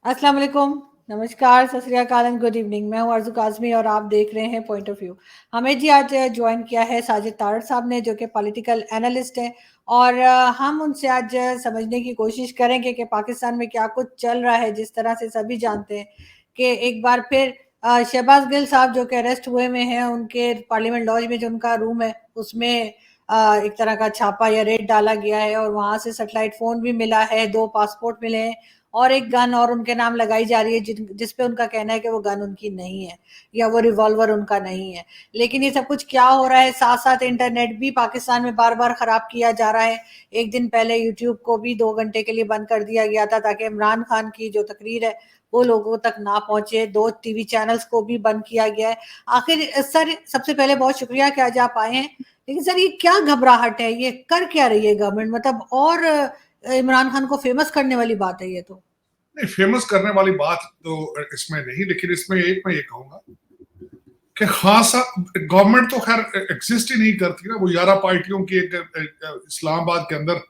अस्सलाम वालेकुम, नमस्कार, सत श्री अकाल एंड गुड इवनिंग। मैं हूँ आरज़ू काज़मी और आप देख रहे हैं पॉइंट ऑफ व्यू। हमें जी आज जॉइन किया है साजिद तारड़ साहब ने, जो कि पॉलिटिकल एनालिस्ट हैं, और हम उनसे आज समझने की कोशिश करेंगे कि पाकिस्तान में क्या कुछ चल रहा है। जिस तरह से सभी जानते हैं कि एक बार फिर शहबाज गिल साहब जो कि अरेस्ट हुए में हैं, उनके पार्लियामेंट लॉज में जो उनका रूम है उसमें एक तरह का छापा या रेड डाला गया है और वहाँ से सैटेलाइट फ़ोन भी मिला है, 2 पासपोर्ट मिले हैं और एक गन और उनके नाम लगाई जा रही है जिस पे उनका कहना है कि वो गन उनकी नहीं है या वो रिवॉल्वर उनका नहीं है। लेकिन ये सब कुछ क्या हो रहा है, साथ साथ इंटरनेट भी पाकिस्तान में बार बार खराब किया जा रहा है। एक दिन पहले यूट्यूब को भी 2 घंटे के लिए बंद कर दिया गया था ताकि इमरान खान की जो तकरीर है वो लोगों तक ना पहुंचे। 2 टीवी चैनल्स को भी बंद किया गया है। आखिर सर, सबसे पहले बहुत शुक्रिया कि आज आप आए हैं। लेकिन सर, ये क्या घबराहट है, ये कर क्या रही है गवर्नमेंट? मतलब और इमरान खान को फेमस करने वाली बात है ये तो। नहीं, फेमस करने वाली बात तो इसमें नहीं, लेकिन इसमें एक मैं ये कहूंगा कि खासा गवर्नमेंट तो खैर एग्जिस्ट ही नहीं करती ना। वो 11 पार्टियों की एक इस्लामाबाद के अंदर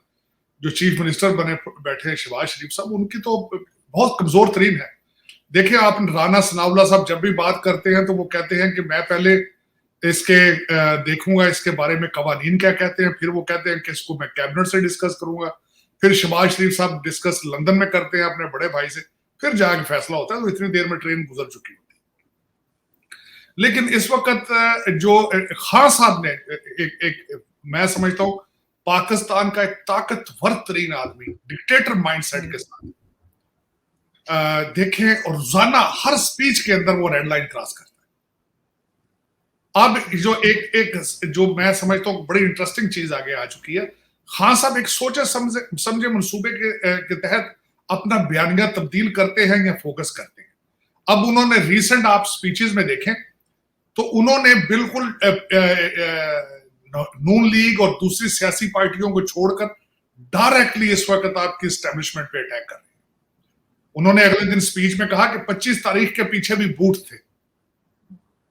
जो चीफ मिनिस्टर बने बैठे हैं शहबाज शरीफ साहब, उनकी तो बहुत कमजोर तरीन है। देखिए आप, राना सनाउल्लाह साहब जब भी बात करते हैं तो वो कहते हैं कि मैं पहले इसके देखूंगा इसके बारे में कवानीन क्या कहते हैं, फिर वो कहते हैं कि इसको मैं कैबिनेट से डिस्कस करूंगा, फिर शहबाज शरीफ साहब डिस्कस लंदन में करते हैं अपने बड़े भाई से, फिर जाके फैसला होता है। तो इतनी देर में ट्रेन गुजर चुकी होती है। लेकिन इस वक्त जो खान साहब ने एक मैं समझता हूं पाकिस्तान का एक ताकतवर तरीन आदमी डिक्टेटर माइंडसेट के साथ देखें, और रोजाना हर स्पीच के अंदर वो रेड लाइन क्रॉस करता है। अब जो एक जो मैं समझता हूँ बड़ी इंटरेस्टिंग चीज आगे आ चुकी है। खान साहब एक सोचे समझे मंसूबे के तहत अपना बयानिया तब्दील करते हैं या फोकस करते हैं। अब उन्होंने रिसेंट आप स्पीचेस में देखें तो उन्होंने बिल्कुल नून लीग और दूसरी सियासी पार्टियों को छोड़कर डायरेक्टली इस वक्त आपकी एस्टेब्लिशमेंट पे अटैक कर रहे हैं। उन्होंने अगले दिन स्पीच में कहा कि 25 तारीख के पीछे भी बूट थे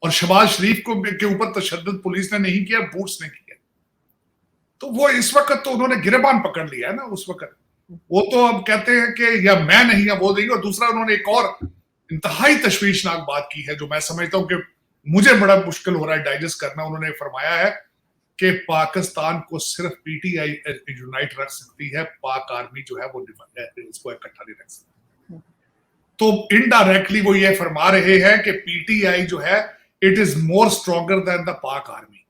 और शहबाज शरीफ को के ऊपर तशद्दुद पुलिस ने नहीं किया, बूट्स ने किया। तो वो इस वक्त तो उन्होंने गिरबान पकड़ लिया है ना। उस वक्त वो तो अब कहते हैं कि या मैं नहीं या वो नहीं। और दूसरा उन्होंने एक और इंतहाई तशवीशनाक बात की है जो मैं समझता हूं कि मुझे बड़ा मुश्किल हो रहा है डाइजेस्ट करना। उन्होंने फरमाया है कि पाकिस्तान को सिर्फ पीटीआई यूनाइट रख सकती है, पाक आर्मी जो है वो इसको इकट्ठा नहीं रख सकती। तो इनडायरेक्टली वो ये फरमा रहे हैं कि पीटीआई जो है it is more stronger than the पाक आर्मी।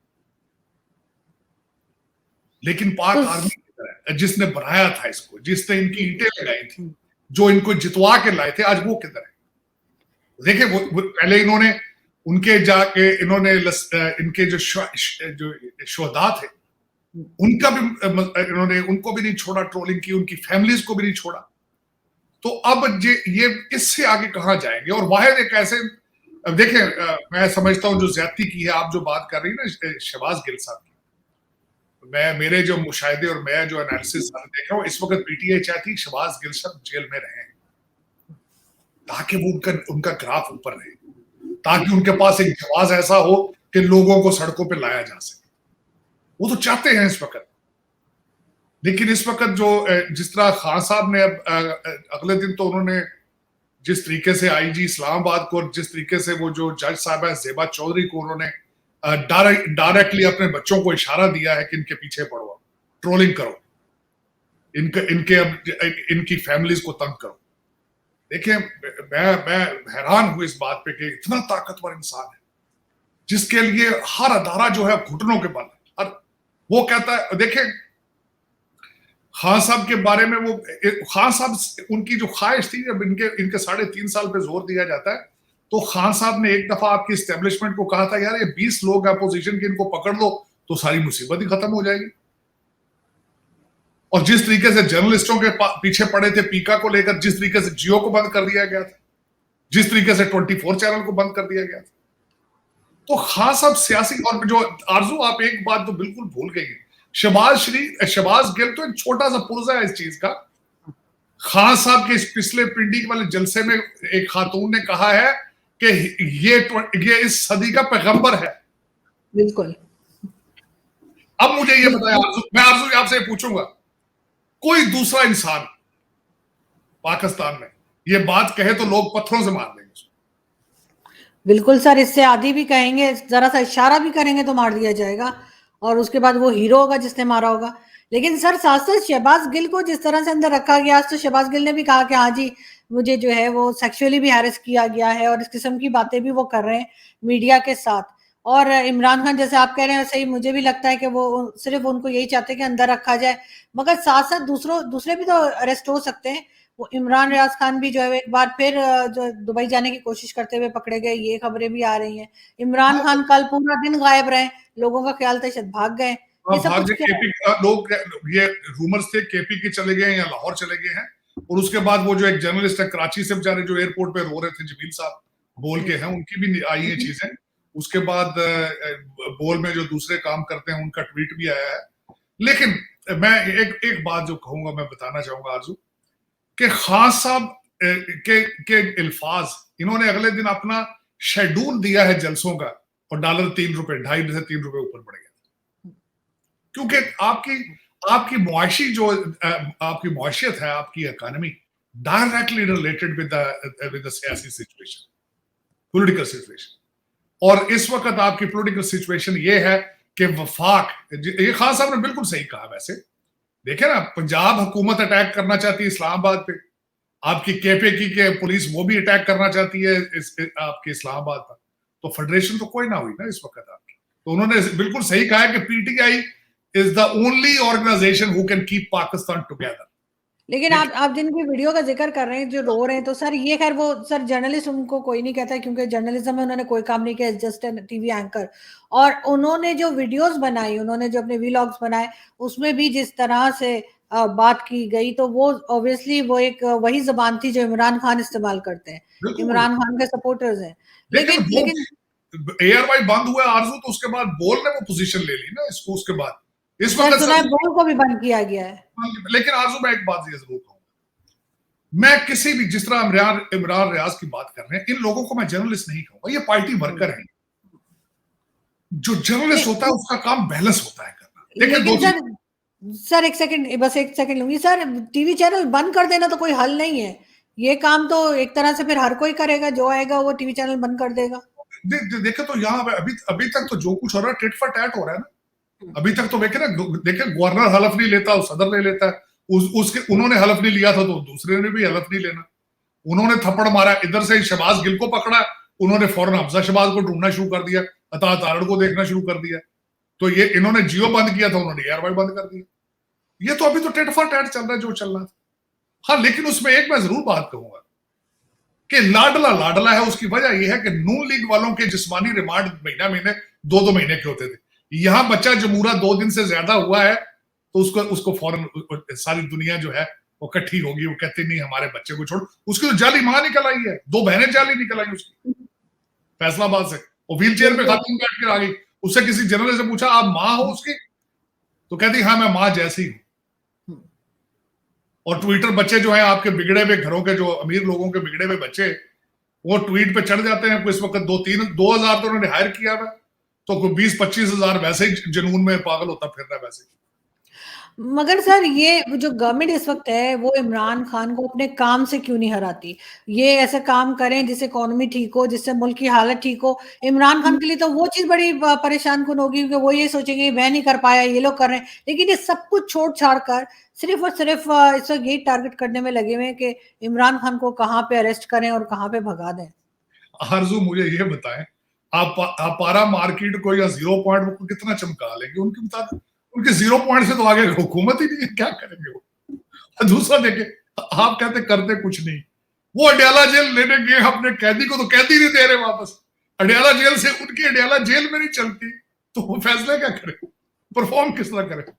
लेकिन पाक आर्मी जिसने बनाया था इसको, जिसने इनकी ईंटें लगाई थी, जो इनको जितवा के लाए थे, आज वो किधर है? देखिए वो पहले इन्होंने उनके जाके इन्होंने इनके जो शोहदा थे उनका भी इन्होंने उनको भी नहीं छोड़ा, ट्रोलिंग की, उनकी फैमिलीज को भी नहीं छोड़ा। तो अब ये इससे आगे कहां जाएंगे? और वाहिद एक ऐसे देखें, मैं समझता हूं जो ज्यादती की है, आप जो बात कर रही है ना शहबाज गिल साहब की, मेरे जो मुशाहिदे और मैं जो एनालिसिस देख रहा हूं, इस वक्त पीटीआई चाहती शहबाज गिल साहब जेल में रहे ताकि वो उनका ग्राफ ऊपर रहे, ताकि उनके पास एक जवाब ऐसा हो कि लोगों को सड़कों पे लाया जा सके। वो तो चाहते हैं इस वक्त। लेकिन इस वक्त जो जिस तरह खान साहब ने अगले दिन तो उन्होंने जिस तरीके से आईजी इस्लामाबाद को, जिस तरीके से वो जो जज साहब है ज़ेबा चौधरी को उन्होंने डायरेक्टली अपने बच्चों को इशारा दिया है कि इनके पीछे पड़ो, ट्रोलिंग करो, इनकी फैमिलीज को तंग करो। देखिए मैं हैरान हूं इस बात पे कि इतना ताकतवर इंसान है जिसके लिए हर अदारा जो है घुटनों के बल है। वो कहता है, देखिए खान साहब के बारे में, वो खान साहब उनकी जो ख्वाहिश थी, जब इनके 3.5 साल पे जोर दिया जाता है तो खान साहब ने एक दफा आपकी एस्टेब्लिशमेंट को कहा था यार ये 20 लोग अपोजिशन के, इनको पकड़ लो तो सारी मुसीबत ही खत्म हो जाएगी। और जिस तरीके से जर्नलिस्टों के पीछे पड़े थे पीका को लेकर, जिस तरीके से जियो को बंद कर दिया गया था, जिस तरीके से 24 चैनल को बंद कर दिया गया था, तो खान साहब सियासी। और जो आरजू, आप एक बात तो बिल्कुल भूल गई है, शहबाज गिल तो एक छोटा सा पुर्जा है इस चीज का। खान साहब के इस पिछले पिंडी वाले जलसे में एक खातून ने कहा है कि ये इस सदी का पैगंबर है। बिल्कुल। अब मुझे ये बताया आरजू, मैं आरजू आपसे पूछूंगा, कोई दूसरा इंसान पाकिस्तान में ये बात कहे तो लोग पत्थरों से मार देंगे उसको। बिल्कुल सर, इससे आधी भी कहेंगे, जरा सा इशारा भी करेंगे तो मार दिया जाएगा, और उसके बाद वो हीरो होगा जिसने मारा होगा। लेकिन सर साथ साथ शहबाज गिल को जिस तरह से अंदर रखा गया, आज तो शहबाज गिल ने भी कहा कि हाँ जी, मुझे जो है वो सेक्सुअली भी हैरेस किया गया है, और इस किस्म की बातें भी वो कर रहे हैं मीडिया के साथ। और इमरान खान जैसे आप कह रहे हैं वैसे ही मुझे भी लगता है कि वो सिर्फ उनको यही चाहते हैं कि अंदर रखा जाए, मगर साथ साथ दूसरे भी तो अरेस्ट हो सकते हैं। वो इमरान रियाज खान भी जो है एक बार फिर जो दुबई जाने की कोशिश करते हुए पकड़े गए, ये खबरें भी आ रही हैं। इमरान हाँ खान कल पूरा दिन गायब रहे, लोगों का ख्याल था शायद भाग गए। ये सब कुछ भाग्य क्या है? केपी लोग, ये रूमर्स थे केपी के चले गए या लाहौर चले गए हैं। और उसके बाद वो जो एक जर्नलिस्ट है कराची से बेचारे जो एयरपोर्ट पे रो रहे थे, जमील साहब बोल के हैं, उनकी भी आई है चीजें। उसके बाद बोल में जो दूसरे काम करते हैं उनका ट्वीट भी आया है। लेकिन मैं एक बात जो कहूंगा, मैं बताना चाहूंगा आरजू, कि खान साहब के अल्फाज, इन्होंने अगले दिन अपना शेड्यूल दिया है जलसों का, और डॉलर ₹3, ढाई से ₹3 ऊपर बढ़ गया। क्योंकि आपकी मुआशी जो आपकी मुआशियत है, आपकी economy directly related with the सियासी सिचुएशन, पॉलिटिकल सिचुएशन। और इस वक्त आपकी पॉलिटिकल सिचुएशन ये है कि वफाक, ये खान साहब ने बिल्कुल सही कहा। वैसे देखे ना, पंजाब हुकूमत अटैक करना चाहती है इस्लामाबाद पे, आपकी केपीकी के पुलिस वो भी अटैक करना चाहती है आपके इस्लामाबाद पर, तो फेडरेशन तो कोई ना हुई ना इस वक्त आपकी। तो उन्होंने बिल्कुल सही कहा है कि PTI is the only organisation who can keep Pakistan together. लेकिन आप जिनकी वीडियो का जिक्र कर रहे हैं जो रो रहे हैं, तो सर ये खैर वो सर जर्नलिस्ट उनको कोई नहीं कहता, क्योंकि जर्नलिज्म में उन्होंने कोई काम नहीं किया, जस्ट एन टीवी एंकर। और उन्होंने जो वीडियोस बनाई, उन्होंने जो अपने वीलॉग्स बनाए, उसमें भी जिस तरह से बात की गई, तो वो ऑब्वियसली वो एक वही जबान थी जो इमरान खान इस्तेमाल करते हैं, बिल्कुल। इमरान खान के सपोर्टर्स हैं। लेकिन लेकिन वो लेकिन एआरवाई बंद हुआ आरजू, तो उसके बाद बोल ने वो पोजीशन ले ली ना इसको, उसके बाद इस मैंने वक्त सुना है बोल को भी बंद किया गया है। लेकिन आरजू मैं एक बात ये जरूर कहूंगा, मैं किसी भी, जिस तरह इमरान रियाज की बात कर रहे हैं, इन लोगों को मैं जर्नलिस्ट नहीं कहूंगा, ये पार्टी वर्कर है। जो जर्नलिस्ट होता है उसका काम बैलेंस होता है करना। देखिए लेकिन सर एक सेकंड, बस एक सेकंड लूंगी सर। टीवी चैनल बंद कर देना तो कोई हल नहीं है, ये काम तो एक तरह से फिर हर कोई करेगा, जो आएगा वो टीवी चैनल बंद कर देगा। देखे तो यहाँ अभी तक तो जो कुछ हो रहा है टिट फॉर टैट हो रहा है ना। अभी तक तो देखे ना, देखे गवर्नर हलफ नहीं लेता, सदर ले लेता है। उसके उन्होंने हलफ नहीं लिया था तो दूसरे ने भी हलफ नहीं लेना। उन्होंने थप्पड़ मारा, इधर से शहबाज गिल को पकड़ा, उन्होंने फौरन हमजा शहबाज को ढूंढना शुरू कर दिया, अता तारड़ को देखना शुरू कर दिया। तो ये इन्होंने जियो बंद किया था, उन्होंने एयरवाई बंद कर दिया। ये तो अभी तो टेट फॉर टैट चल रहा है जो चल रहा था। हाँ, लेकिन उसमें एक मैं जरूर बात कहूंगा कि लाडला लाडला है। उसकी वजह यह है कि नून लीग वालों के जिस्मानी रिमांड महीने 2-2 महीने के होते थे। यहां बच्चा जमूरा 2 दिन से ज्यादा हुआ है तो उसको फौरन सारी दुनिया जो है वो इकट्ठी होगी, वो कहते नहीं हमारे बच्चे को छोड़। उसकी तो जाली मां निकल आई है, 2 बहनें जाली निकल आई उसकी फैसलाबाद से। वो व्हील चेयर पे खातून बैठ कर आ गई। उससे किसी जर्नलिस्ट से पूछा आप मां हो उसकी, तो कहती हाँ मैं मां जैसी हूं। और ट्विटर बच्चे जो हैं आपके बिगड़े हुए घरों के, जो अमीर लोगों के बिगड़े हुए बच्चे, वो ट्वीट पे चढ़ जाते हैं। इस वक्त 2,000 तो उन्होंने हायर किया हुआ, तो 20-25 हजार वैसे ही जुनून में पागल होता फिर रहा है वैसे। मगर सर ये जो गवर्नमेंट इस वक्त है वो इमरान खान को अपने काम से क्यों नहीं हराती? ये ऐसे काम करें जिससे इकोनॉमी ठीक हो, जिससे मुल्क की हालत ठीक हो। इमरान खान के लिए तो वो चीज बड़ी परेशान कुन होगी, क्योंकि वो ये सोचेंगे मैं नहीं कर पाया, ये लोग कर रहे हैं। लेकिन ये सब कुछ छोड़ छाड़ कर सिर्फ और सिर्फ इस वक्त यही टारगेट करने में लगे हुए हैं कि इमरान खान को कहाँ पे अरेस्ट करें और कहाँ पे भगा दें। आरजू मुझे ये बताएं, आप पारा मार्केट को या 0 पॉइंट को कितना चमका लेंगे? उनके मुताबिक उनके 0 पॉइंट से तो आगे हुकूमत ही नहीं है, क्या करेंगे वो? और दूसरा देखे, आप कहते करते कुछ नहीं। वो अडयाला जेल लेने गए अपने कैदी को, तो कैदी नहीं दे रहे वापस। अडयाला जेल से उनकी अडयाला जेल में नहीं चलती, तो वो फैसले क्या करे, परफॉर्म किस तरह करे?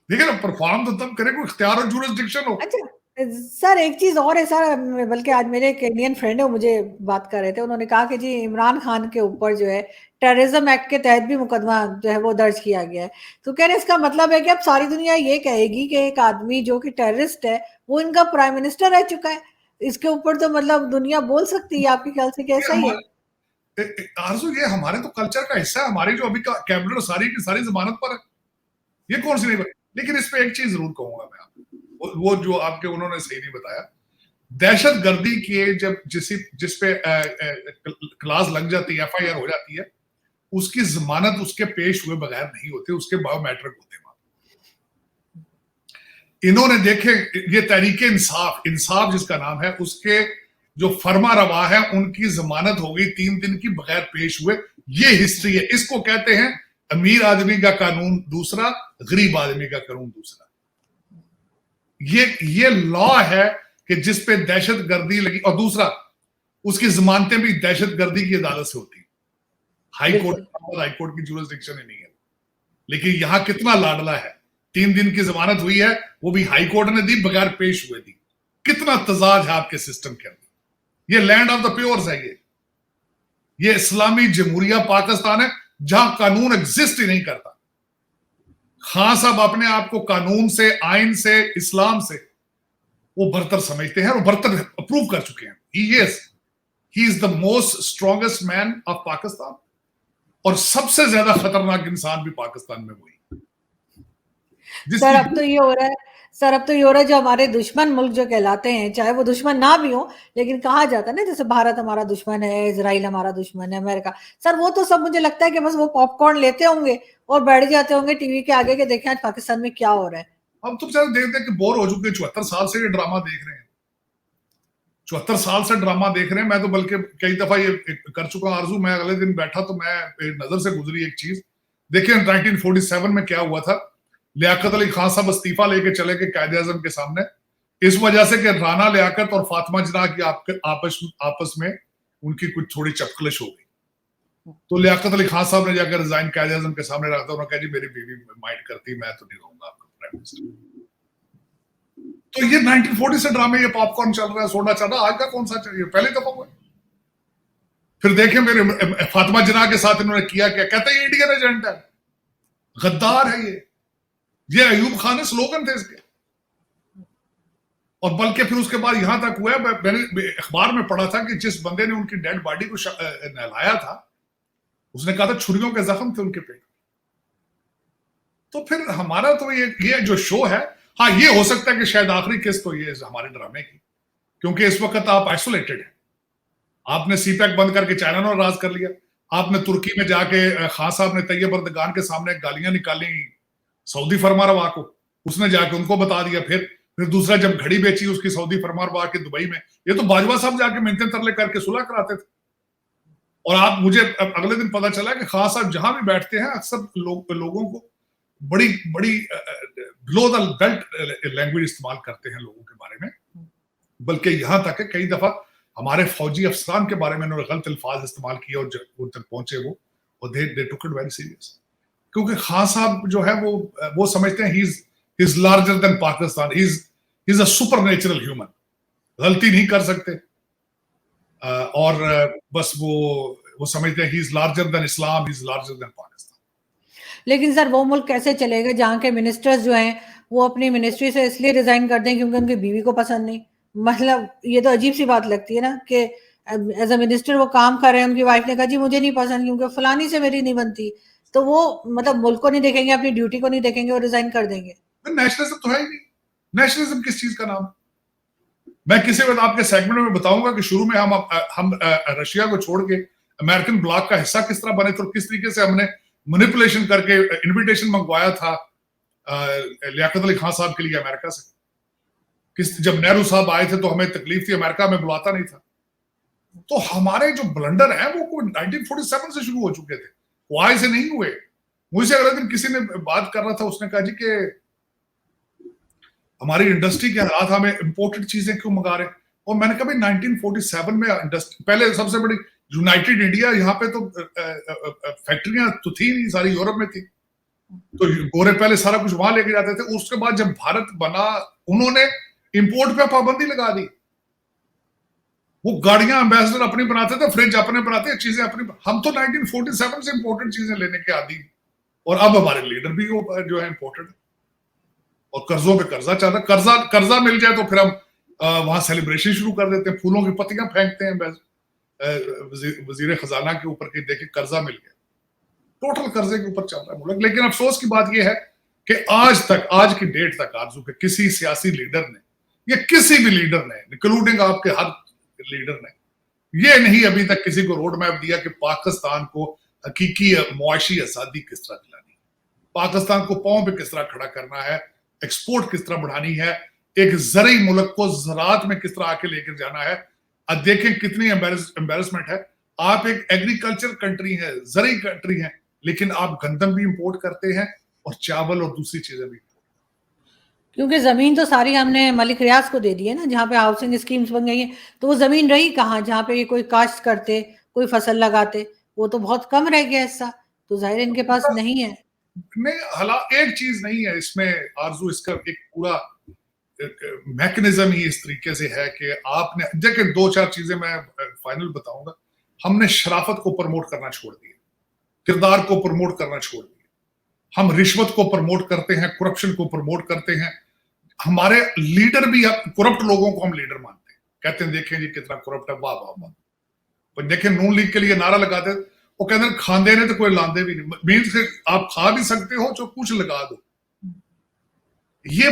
देखिए ना, परफॉर्म तो तब करे कोई इख्तियार और जुरिसडिक्शन हो। अच्छा सर एक चीज और है सर, बल्कि आज मेरे एक इंडियन फ्रेंड है, वो मुझे बात कर रहे थे। उन्होंने कहा कि जी इमरान खान के ऊपर जो है टेररिज्म एक्ट के तहत भी मुकदमा जो है वो दर्ज किया गया है। तो कह रहे इसका मतलब है कि अब सारी दुनिया ये कहेगी कि एक आदमी जो कि टेररिस्ट है वो इनका प्राइम मिनिस्टर रह चुका है। इसके ऊपर तो मतलब दुनिया बोल सकती है, आपके ख्याल से कैसा ही है? आरजू ये हमारे तो कल्चर का हिस्सा है। हमारी जो अभी का कैबिनेट सारी की सारी जमानत पर है, ये कौन सी नहीं। लेकिन इस पे एक चीज जरूर कहूंगा मैं, आपको वो जो आपके उन्होंने सही नहीं बताया। दहशतगर्दी के जब जिस पे क्लास लग जाती है, FIR हो जाती है, उसकी जमानत उसके पेश हुए बगैर नहीं होती, उसके बायोमेट्रिक होते हैं। इन्होंने देखे, ये तहरीके इंसाफ जिसका नाम है, उसके जो फर्मा रवा है, उनकी जमानत हो गई 3 दिन की बगैर पेश हुए। ये हिस्ट्री है। इसको कहते हैं अमीर आदमी का कानून दूसरा, गरीब आदमी का कानून दूसरा। ये लॉ है कि जिस पे दहशतगर्दी लगी, और दूसरा उसकी जमानतें भी दहशतगर्दी की अदालत से होती। हाई कोर्ट की जुरिसडिक्शन ही नहीं है। लेकिन यहां कितना लाडला है, 3 दिन की जमानत हुई है, वो भी हाई कोर्ट ने दी, बगैर पेश हुए दी। कितना तजाज है आपके सिस्टम के अंदर। ये लैंड ऑफ द प्योर्स है। ये इस्लामी जमहूरिया पाकिस्तान है, जहां कानून एग्जिस्ट ही नहीं करता। खान साहब अपने आप को कानून से, आइन से, इस्लाम से वो बरतर समझते हैं, और बरतर अप्रूव कर चुके हैं। He is the most strongest man of Pakistan, और सबसे ज्यादा खतरनाक इंसान भी पाकिस्तान में वही। सर अब तो ये हो रहा है, जो हमारे दुश्मन मुल्क जो कहलाते हैं, चाहे वो दुश्मन ना भी हो, लेकिन कहा जाता है ना, जैसे भारत हमारा दुश्मन है, इजराइल हमारा दुश्मन है, अमेरिका, सर वो तो सब मुझे लगता है कि बस वो पॉपकॉर्न लेते होंगे और बैठ जाते होंगे टीवी के आगे के, देखें आज पाकिस्तान में क्या हो रहा है। हम तो बेचारे देख देख के बोर हो चुके हैं। 74 साल से ये ड्रामा देख रहे हैं, 74 साल से ड्रामा देख रहे हैं। मैं तो बल्कि कई दफा ये कर चुका हूं आरजू। मैं अगले दिन बैठा तो मैं नजर से गुजरी एक चीज। देखिए 1947 में क्या हुआ था। लियाकत अली खान साहब इस्तीफा लेके चले गए कायदे आजम के सामने, इस वजह से कि राना लियाकत और फातिमा जिन्ना की आपस में उनकी कुछ थोड़ी चपकलिश हो गई। तो लियाकत अली खान साहब ने जाकर रिजाइन कायदे आजम के सामने रखा। उन्होंने कहा जी मेरी बीवी माइंड करती, मैं तो नहीं रहूंगा आपका प्राइम मिनिस्टर। तो ये 1940 से ड्रामे, ये पॉपकॉर्न चल रहा है, सोडा चल रहा है। आज का कौन सा चाहिए, पहली दफा हुआ। फिर देखें मेरे फातिमा जिन्ना के साथ इन्होंने किया क्या। कहते हैं इंडियन एजेंट है, गद्दार है ये अयूब खान स्लोगन थे इसके। और बल्कि फिर उसके बाद यहां तक हुआ है, मैंने अखबार में पढ़ा था कि जिस बंदे ने उनकी डेड बॉडी को नहलाया था, उसने कहा था छुरियों के जख्म थे उनके पेट। तो फिर हमारा तो ये जो शो है, हाँ ये हो सकता है कि शायद आखिरी किस्त तो ये हमारे ड्रामे की, क्योंकि इस वक्त आप आइसोलेटेड हैं। आपने सीपैक बंद करके चाइना ने राज कर लिया। आपने तुर्की में जाके खान साहब ने तैयब अर्दगान के सामने गालियां निकाली सऊदी फरमारवा को, उसने जाके उनको बता दिया। फिर दूसरा जब घड़ी बेची उसकी सऊदी फरमारवा के दुबई में, ये तो बाजवा साहब जाके मिन्नतें तरले करके सुलह कराते थे। और आप मुझे अगले दिन पता चला कि खान साहब जहां भी बैठते हैं अक्सर लोगों को बड़ी बिलो द बेल्ट लैंग्वेज इस्तेमाल करते हैं लोगों के बारे में। बल्कि यहां तक है कई दफा हमारे फौजी अफसरान के बारे में उन्होंने गलत अल्फाज इस्तेमाल किए, और उन तक पहुंचे वो, और दे टुक इट वेरी सीरियस। क्योंकि खान साहब जो है वो समझते हैं he is larger than Pakistan, he is a supernatural human, गलती नहीं कर सकते। और बस वो समझते हैं he is larger than Islam, he is larger than Pakistan. लेकिन सर वो मुल्क कैसे चलेगा जहाँ के मिनिस्टर्स जो हैं वो अपनी मिनिस्ट्री से इसलिए रिजाइन कर दें क्योंकि उनकी बीवी को पसंद नहीं। मतलब ये तो अजीब सी बात लगती है ना कि एज अ मिनिस्टर वो काम कर रहे हैं, उनकी वाइफ ने कहा जी मुझे नहीं पसंद क्योंकि फलानी से मेरी नहीं बनती, तो वो मतलब मुल्क को नहीं देखेंगे, अपनी ड्यूटी को नहीं देखेंगे और रिजाइन कर देंगे। नेशनलिज्म तो है ही नहीं। नेशनलिज्म किस चीज का नाम? मैं किसी वक्त आपके सेगमेंट में बताऊंगा कि शुरू में हम रशिया को छोड़ के अमेरिकन ब्लॉक का हिस्सा किस तरह बने थे, और किस तरीके से हमने मैनिपुलेशन करके इनविटेशन मंगवाया था लियाकत अली खान साहब के लिए अमेरिका से। जब नेहरू साहब आए थे तो हमें तकलीफ थी, अमेरिका में बुलाता नहीं था। तो हमारे जो ब्लंडर है वो 1947 से शुरू हो चुके थे, वो आज से नहीं हुए। मुझसे अगले दिन किसी ने बात कर रहा था, उसने कहा जी कि हमारी इंडस्ट्री के हालात, हमें इंपोर्टेड चीजें क्यों मंगा रहे हैं। और मैंने कहा 1947 में पहले सबसे बड़ी यूनाइटेड इंडिया, यहाँ पे तो फैक्ट्रियां तो थी नहीं, सारी यूरोप में थी, तो गोरे पहले सारा कुछ वहां लेके जाते थे। उसके बाद जब भारत बना उन्होंने इंपोर्ट पे पाबंदी लगा दी। वो गाड़ियां एम्बेसडर अपनी बनाते थे, फ्रिज अपने बनाते, चीजें अपनी। हम तो 1947 से इंपोर्टेड चीजें लेने के आदी, और अब हमारे लीडर भी जो है इंपोर्टेड, और कर्जों पे कर्जा चल रहा। कर्जा मिल जाए तो फिर हम वहां सेलिब्रेशन शुरू कर देते हैं, फूलों की पत्तियां फेंकते हैं वजीर खजाना के ऊपर कि देखिए कर्जा मिल गया। टोटल कर्जे के ऊपर चल रहा है मुल्क। लेकिन अफसोस की बात यह है कि आज की डेट तक आरजू के किसी सियासी लीडर ने ये किसी भी लीडर ने, इंक्लूडिंग आपके हर लीडर ने, ये नहीं अभी तक किसी को रोड मैप दिया कि पाकिस्तान को हकीकी मुआशी आजादी किस तरह दिलानी, पाकिस्तान को पांव पे किस तरह खड़ा करना है, एक्सपोर्ट किस तरह बढ़ानी है, एक जरिए मुल्क को ज़राअत में किस तरह आके लेकर जाना है। अब देखें कितनी एम्बेरसमेंट है, आप एक एग्रीकल्चर कंट्री है, जरिए कंट्री है, लेकिन आप गंदम भी इंपोर्ट करते हैं और चावल और दूसरी चीजें भी। क्योंकि जमीन तो सारी हमने मलिक रियाज को दे दी है ना, जहाँ पे हाउसिंग स्कीम्स बन गई हैं, तो वो जमीन रही कहाँ जहाँ पे ये कोई काश्त करते, कोई फसल लगाते, वो तो बहुत कम रह गया हिस्सा, तो जाहिर इनके पास नहीं है। नहीं, हालांकि एक चीज नहीं है इसमें आरजू, इसका एक पूरा मैकेनिज्म ही इस तरीके से है कि आपने देखिए, दो चार चीजें मैं फाइनल बताऊंगा। हमने शराफत को प्रमोट करना छोड़ दिया, किरदार को प्रमोट करना छोड़ दिया, हम रिश्वत को प्रमोट करते हैं, करप्शन को प्रमोट करते हैं। हमारे लीडर भी, करप्ट लोगों को हम लीडर मानते हैं, कहते हैं देखें जी कितना करप्ट है, वाह वाह वाह। पर देखें नून लीग के लिए नारा लगाते, वो कहते हैं खांदे ने तो कोई लांदे भी नहीं, मीन्स आप खा भी सकते हो जो कुछ लगा दो। ये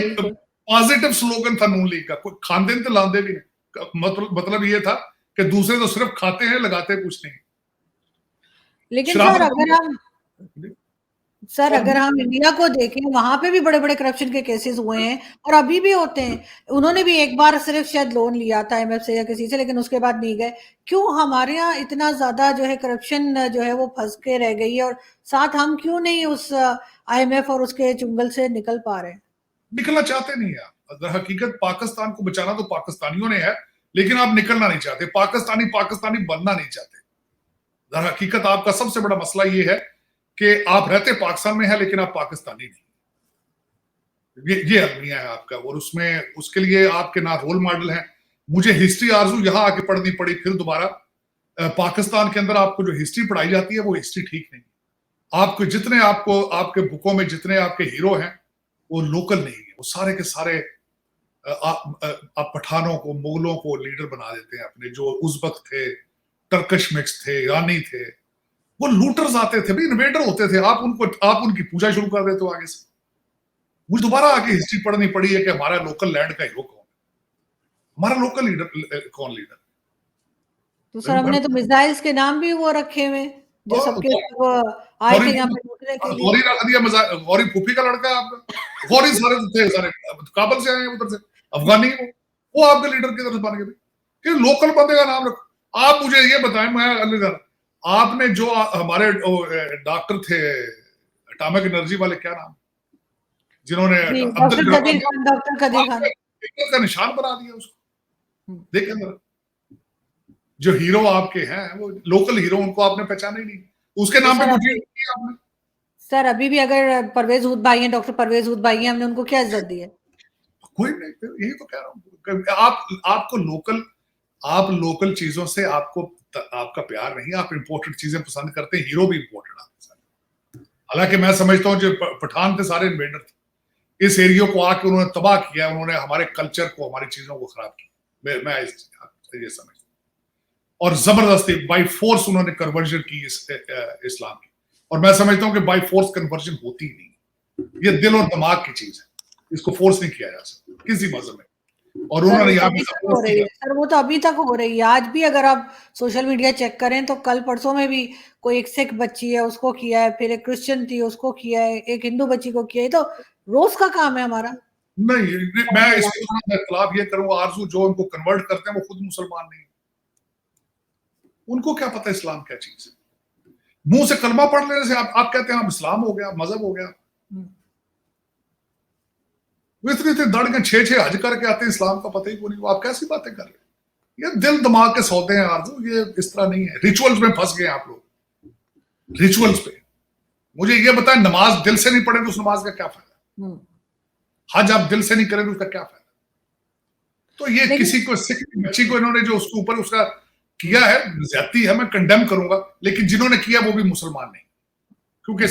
पॉजिटिव स्लोगन था नून लीग का, कोई खांदे तो लांदे भी नहीं, मतलब ये था कि दूसरे तो सिर्फ खाते हैं, लगाते कुछ नहीं। लेकिन सर अगर हम इंडिया को देखें, वहां पे भी बड़े बड़े करप्शन के केसेस हुए हैं और अभी भी होते हैं। उन्होंने भी एक बार सिर्फ शायद लोन लिया था IMF से या किसी से, लेकिन उसके बाद नहीं गए। क्यों हमारे यहाँ इतना ज्यादा जो है करप्शन जो है वो फंस के रह गई है, और साथ हम क्यों नहीं उस IMF और उसके चुंगल से निकल पा रहे हैं? निकलना चाहते नहीं आप। अगर हकीकत पाकिस्तान को बचाना तो पाकिस्तानियों ने है, लेकिन आप निकलना नहीं चाहते, पाकिस्तानी बनना नहीं चाहते। दर हकीकत आपका सबसे बड़ा मसला ये है कि आप रहते पाकिस्तान में है लेकिन आप पाकिस्तानी नहीं। ये अलमिया है आपका, और उसमें उसके लिए आपके ना रोल मॉडल हैं। मुझे हिस्ट्री आरजू यहां आके पढ़नी पड़ी फिर दोबारा। पाकिस्तान के अंदर आपको जो हिस्ट्री पढ़ाई जाती है वो हिस्ट्री ठीक नहीं। आपको जितने आपके बुकों में जितने आपके हीरो हैं वो लोकल नहीं है, वो सारे के सारे आप पठानों को, मुगलों को लीडर बना देते हैं अपने, जो उज़्बक थे, टर्किश मिक्स थे, ईरानी थे, वो लूटर्स आते थे, इन्वेडर होते थे। आप उनकी पूजा शुरू कर देते हो आगे से। मुझे दोबारा आके हिस्ट्री पढ़नी पड़ी है कि हमारा लोकल लैंड का हीरो कौन है, हमारा लोकल लीडर कौन लीडर। तो सर हमने तो मिसाइल्स के नाम भी वो रखे हुए जो सबके आए थे यहाँ पे लूटने के लिए। गौरी रख दिया, गौरी फूफी का लड़का है आपका, गौरी सारे थे, सारे काबल से आए उधर से, अफगानी वो आपके लीडर की तरफ बन गए कि लोकल बंदे का नाम रखो। आप मुझे ये बताएं, मैं अलीगढ़, आपने जो हमारे डॉक्टर थे एटॉमिक एनर्जी वाले, क्या नाम, जिन्होंने डॉक्टर कदीर खान का निशान बना दिया उसको। देखें जो हीरो आपके हैं वो लोकल हीरो, उनको आपने पहचाना ही नहीं, उसके नाम पे कुछ किया आपने। सर अभी भी अगर परवेज हूद भाई हैं, डॉक्टर परवेज हूद भाई हैं, हमने उनको क्या इज्जत दी है? कोई नहीं, यही तो कह रहा हूँ। आप लोकल चीजों से आपका प्यार नहीं, आप इंपोर्टेड चीजें पसंद करते हैं, हीरो भी इंपोर्टेड आपके। हालांकि मैं समझता हूँ जो पठान थे सारे इन्वेडर थे, इस एरिया को आके उन्होंने तबाह किया, उन्होंने हमारे कल्चर को, हमारी चीजों को खराब किया। मैं ये समझता, और जबरदस्ती बाय फोर्स उन्होंने कन्वर्जन की इस्लाम की, और मैं समझता हूं कि बाय फोर्स कन्वर्जन होती ही नहीं। ये दिल और दिमाग की चीज है, इसको फोर्स नहीं किया जा सकता किसी मजहब में। और उन्होंने यहाँ पे सर वो तो अभी तक हो रही है। आज भी अगर आप सोशल मीडिया चेक करें तो कल परसों में भी कोई एक सिख बच्ची है उसको किया है, फिर एक क्रिश्चियन थी उसको किया है, एक हिंदू बच्ची को किया है। तो रोज का काम है हमारा। नहीं, मैं इसके खिलाफ ये करूंगा आरजू, जो उनको कन्वर्ट करते हैं वो खुद मुसलमान नहीं, उनको क्या पता इस्लाम क्या चीज है। मुंह से कलमा पढ़ लेने से आप कहते हैं आप इस्लाम हो गया, मजहब हो गया। वो इतने दड़ के 6 हज करके आते हैं, इस्लाम का पता ही को नहीं, आप कैसी बातें कर रहे हैं। ये दिल दिमाग के सौदे हैं आरजू, ये इस तरह नहीं है। रिचुअल्स में फंस गए आप लोग, रिचुअल्स पे। मुझे ये बताएं, नमाज दिल से नहीं पढ़े तो उस नमाज का क्या फायदा? हज आप दिल से नहीं करें तो उसका क्या फायदा? तो ये किसी को, सिख बच्ची को इन्होंने जो उसके ऊपर उसका किया है, ज्यादती है, मैं कंडेम करूंगा, लेकिन जिन्होंने किया वो भी मुसलमान नहीं, क्योंकि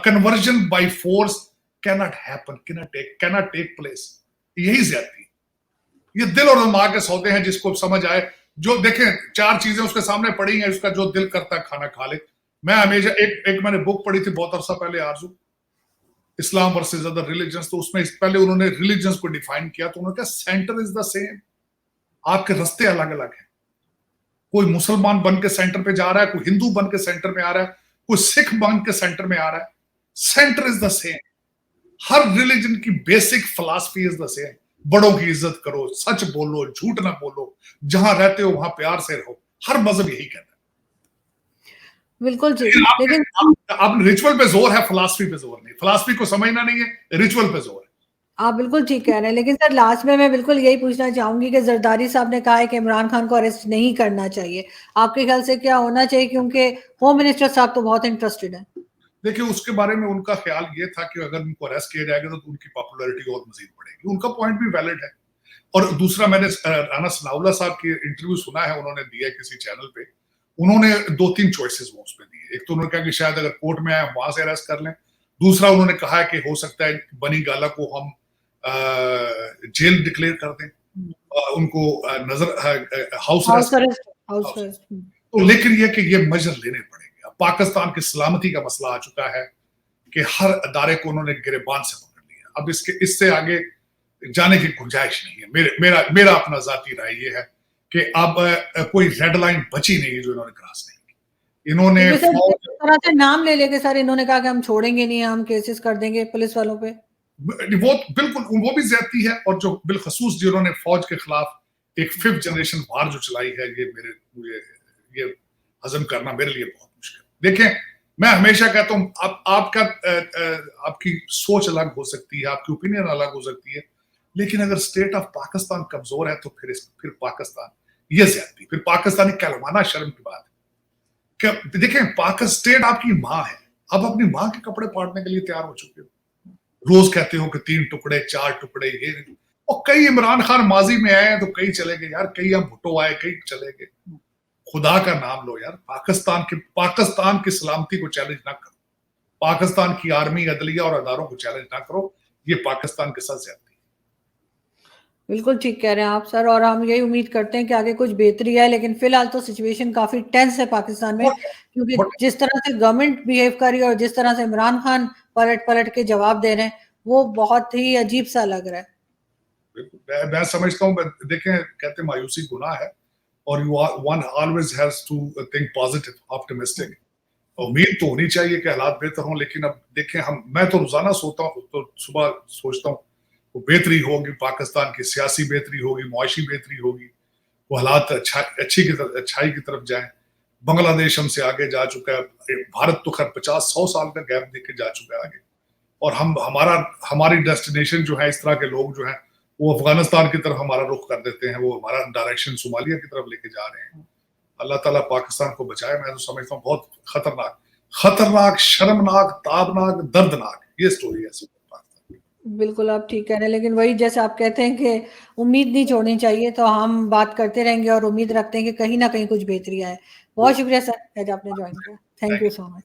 conversion by force cannot happen, cannot take place. यही ज्यादती, ये दिल और दिमाग के सौदे हैं। जिसको समझ आए, जो देखें 4 चीजें उसके सामने पड़ी हैं, उसका जो दिल करता है खाना खा ले। मैं हमेशा एक मैंने बुक पढ़ी थी बहुत अरसा पहले आरजू, इस्लाम वर्सेस अदर रिलीजन्स, तो उसमें पहले उन्होंने रिलीजन्स को डिफाइन किया, तो उन्होंने कहा सेंटर इज द सेम, आपके रास्ते अलग अलग हैं। कोई मुसलमान बन के सेंटर पे जा रहा है, कोई हिंदू बन के सेंटर में आ रहा है, कोई सिख बन के सेंटर में आ रहा है, सेंटर इज द सेम। हर रिलीजन की basic philosophy is the same. बड़ों की इज्जत करो, सच बोलो, झूठ ना बोलो, जहां रहते हो वहां प्यार से रहो, हर मजहब यही कहता है। बिल्कुल जी, लेकिन लेकिन आप रिचुअल पे जोर है, फिलॉसफी पे जोर नहीं। फिलॉसफी को समझना नहीं है, रिचुअल पे जोर है। आप बिल्कुल ठीक कह रहे हैं, लेकिन सर लास्ट में मैं बिल्कुल यही पूछना चाहूंगी कि जरदारी साहब ने कहा है कि इमरान खान को अरेस्ट नहीं करना चाहिए, आपके ख्याल से क्या होना चाहिए, क्योंकि होम मिनिस्टर साहब तो बहुत इंटरेस्टेड है। देखिए, उसके बारे में उनका ख्याल ये था कि अगर उनको अरेस्ट किया जाएगा तो उनकी पॉपुलैरिटी और मजीद बढ़ेगी। उनका पॉइंट भी वैलिड है। और दूसरा, मैंने राना सनाउल्लाह साहब की इंटरव्यू सुना है, उन्होंने दिया किसी चैनल पे। उन्होंने 2-3 चॉइसेस वो उसमें दिए। एक तो उन्होंने कहा कि शायद अगर कोर्ट में आए वहां से अरेस्ट कर लें। दूसरा, उन्होंने कहा है कि हो सकता है बनी गाला को हम जेल डिक्लेयर कर दें, उनको नजर हाउस अरेस्ट। तो लेकिन ये कि ये मेजर लेने पड़ेंगे। अब पाकिस्तान की सलामती का मसला आ चुका है कि हर अदारे को उन्होंने गिरबान से पकड़ लिया। अब इससे आगे जाने की गुंजाइश नहीं है। मेरा अपना जाती राय ये है कि अब कोई रेड लाइन बची नहीं है जो इन्होंने क्रॉस नहीं की। इन्होंने तरह से नाम ले लेके सर इन्होंने कहा कि हम छोड़ेंगे नहीं, हम केसेस कर देंगे पुलिस वालों पे। वो बिल्कुल वो भी ज्यादती है। और जो बिलखसूस जिन्होंने फौज के खिलाफ एक 5th जनरेशन वार जो चलाई है, ये हजम करना मेरे लिए बहुत मुश्किल। देखें, मैं हमेशा कहता हूं आपकी सोच अलग हो सकती है, आपकी ओपिनियन अलग हो सकती है, लेकिन अगर स्टेट ऑफ पाकिस्तान कमजोर है तो फिर पाकिस्तान ये ज्यादती, फिर पाकिस्तानी कहलवाना शर्म की बात है। देखें, स्टेट आपकी माँ है, आप अपनी माँ के कपड़े फाड़ने के लिए तैयार हो चुके हो। रोज कहते हो कि 3 टुकड़े 4 टुकड़े, ये और कई इमरान खान माजी में आए हैं तो कई चले गए यार, कई हम भुट्टो आए, कई चले गए। खुदा का नाम लो यार, पाकिस्तान की सलामती को चैलेंज ना करो, पाकिस्तान की आर्मी, अदलिया और अदारों को चैलेंज ना करो। ये पाकिस्तान के साथ ज्यादती है। बिल्कुल ठीक कह रहे हैं आप सर, और हम यही उम्मीद करते हैं कि आगे कुछ बेहतरी है, लेकिन फिलहाल तो सिचुएशन काफी टेंस है पाकिस्तान में, क्योंकि जिस तरह से गवर्नमेंट बिहेव कर रही है और जिस तरह से इमरान खान पलट पलट के जवाब दे रहे हैं, वो बहुत ही अजीब सा लग रहा है। मैं समझता हूँ, देखें, कहते मायूसी गुनाह है और one always has to think positive, optimistic. उम्मीद तो होनी चाहिए कि हालात बेहतर हों, लेकिन अब देखें, मैं तो रोजाना सोता हूँ, तो सुबह सोचता हूँ वो बेहतरी होगी, पाकिस्तान की सियासी बेहतरी होगी, मुआशी बेहतरी होगी, वो हालात अच्छाई की तरफ जाएं। बांग्लादेश हमसे आगे जा चुका है, भारत तो खैर 50-100 साल का गैप देके जा चुका है आगे। और हमारी डेस्टिनेशन जो है, इस तरह के लोग जो हैं वो अफगानिस्तान की तरफ हमारा रुख कर देते हैं, वो हमारा डायरेक्शन सोमालिया की तरफ लेके जा रहे हैं। अल्लाह ताला पाकिस्तान को बचाए। मैं तो समझता हूँ बहुत खतरनाक, शर्मनाक, ताबनाक, दर्दनाक ये स्टोरी है। बिल्कुल आप ठीक कह रहे हैं, लेकिन वही जैसे आप कहते हैं कि उम्मीद नहीं छोड़नी चाहिए, तो हम बात करते रहेंगे और उम्मीद रखते हैं कि कहीं ना कहीं कुछ बेहतरी आए। बहुत शुक्रिया सर, आज आपने ज्वाइन किया। Thank you so much.